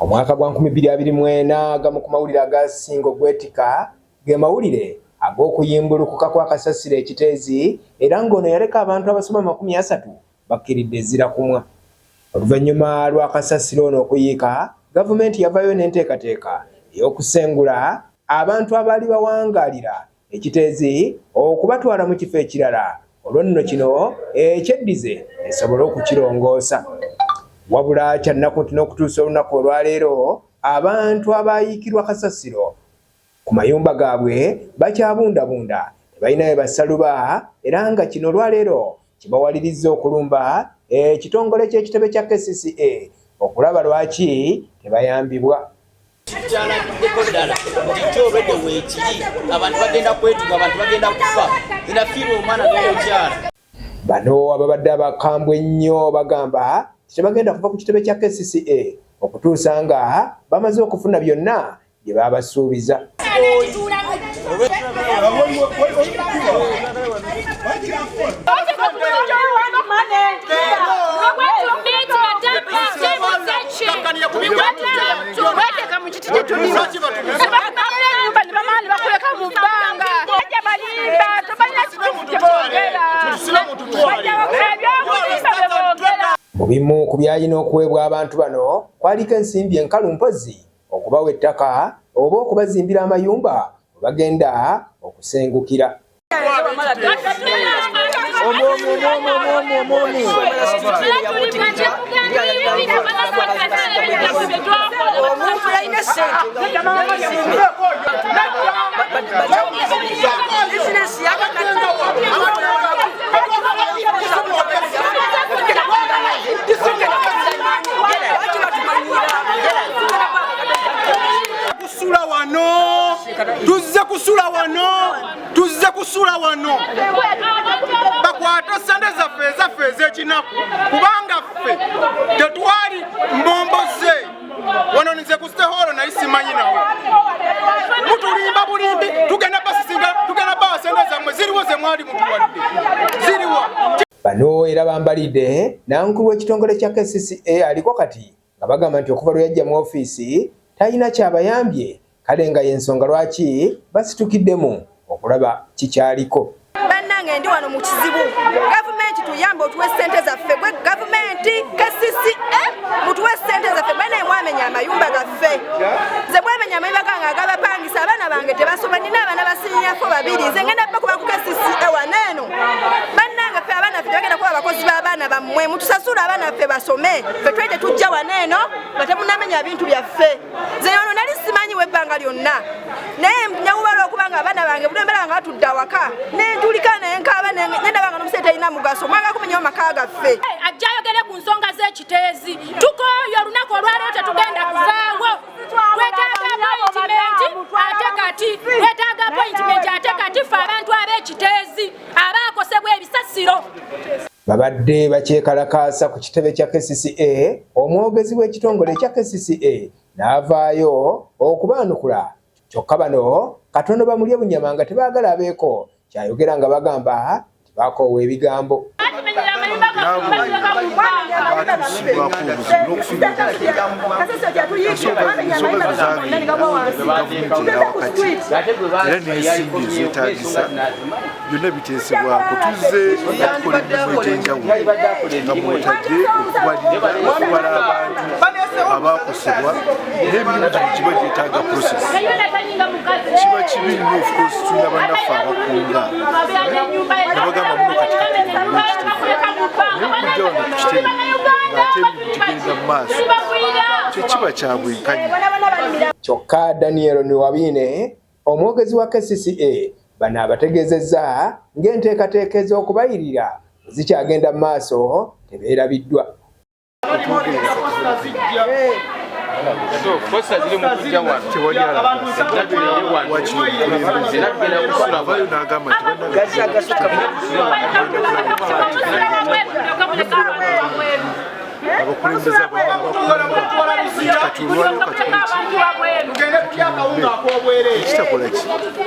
Omwaka gwa 2024 gamu ku mawulire agasinga ogwetika ge mawulire ag'okuyimbulukuka kwa kasasiro ekiteezi era ng'ono yaleka abantu abasoma 30 bakkiridde ezira kumwa. Oluvannyuma lwa kasasiro ono okuyiika, gavumenti yavaayo n'enteekateeka ey'okusengula abantu abaali bawangaalira ekiteezi okubatwala mu kifo ekirala olwo nno kino ekyeddize esobole okukirongoosa. Wabula kyannaku nti n'okutuusa olunaku olwaleero abantu abayiikirwa kasasiro ku mayumba gaabwe bakyabundabunda tebalina we basaluba era nga kino olwaleero kibawalirizza okulumba ekitongole ky'ekitebe kya KCCA okulaba lwaki tebayambibwa. Bano ababadde abakambwe ennyo bagamba tebagenda kuva ku kitebe kya KCCA okutuusa nga bamaze okufuna byonna bye babasuubiza. Mu bimu ku byalina okuweebwa abantu bano kwaliko ensimbi enkalu mpozi okubawa ettaka oba okubazimbira amayumba we bagenda okusengukira. Tuzze kusula wano bakwata sande zaffe ez'ekinaku kubanga ffe tetwali mbomboze wano nze ku steholo naye simanyi nawo mutulimba bulimbi tugenda basisinga tugenda bawa sente zammwe ziriwo ze mwali mutuwadde ziriwa. Bano era bambalidde nankulu w'ekitongole kya KCCA aliko kati nga bagamba nti okuva lwe yajja mu ofiisi talina kyabayambye kale nga y'ensonga lwaki basitukiddemu okulaba kikyaliko. Bannange ndi wano mu kizibu, gavumenti tuyambe otuwe ssente zaffe, gwe gavumenti KCCA mutuwe ssente zaffe, bwana mwamenya amayumba gaffe. Nze bwamenya amayumba gange agabapangisa abaana bange tebasoma, nina abaana basinyako 2, nze ngenda bakuba ku KCCA waneeno. Bannange ffe abaana ffe tebagenda kuba abakozi b'abaana bammwe, mutusasula abaana ffe basome, ffe twete tujja waneeno nga temunamenya bintu byaffe. Nze ono nali simanyi webbanga lyonna, naye nyawubala okuba nga abaana bange bulembera nga batudde awaka n'entulika nenkaaba nendabanga n'omusente talina mugaso mwanga kumenya amaka gaffe. Ajja ayogere ku nsonga z'ekiteezi, tukooyo olunaku olwaleero tetugenda kuvaawo. Twetaaga appointment ate kati ffe abantu ab'ekiteezi abaakosebwa ebisasiro. Babadde bakyekalakaasa ku kitebe kya KCCA, omwogezi w'ekitongole kya KCCA n'avaayo okubaanukula kyokka bano katono bamulye bunyama nga tebaagala abeeko kyayogera nga bagamba tebakoowa ebigambo. Era n'ensimbi ezeetaagisa byonna biteesebwako tuzze okukola emirimu egy'enjawulo nga mwotadde okubala abantu abaakosebwa n'emirimu gino kiba gyetaaga process. Kiba kibi nnyo of course tulina bannaffe abakunga nabagamba muno katikati naye okujja wano ku kitebe ng'ate emirimu gigenda mu maaso kyo kiba kya bwenkanya. Kyokka Daniel Niwabine omwogezi wa KCCA bano abategeezezza ng'enteekateeka ez'okubayirira zikyagenda mu maaso tebeerabiddwa.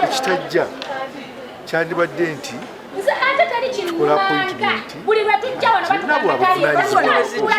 Ekitajja kyandibadde nti tukola appointment kirina bwabuvunaanyizibwa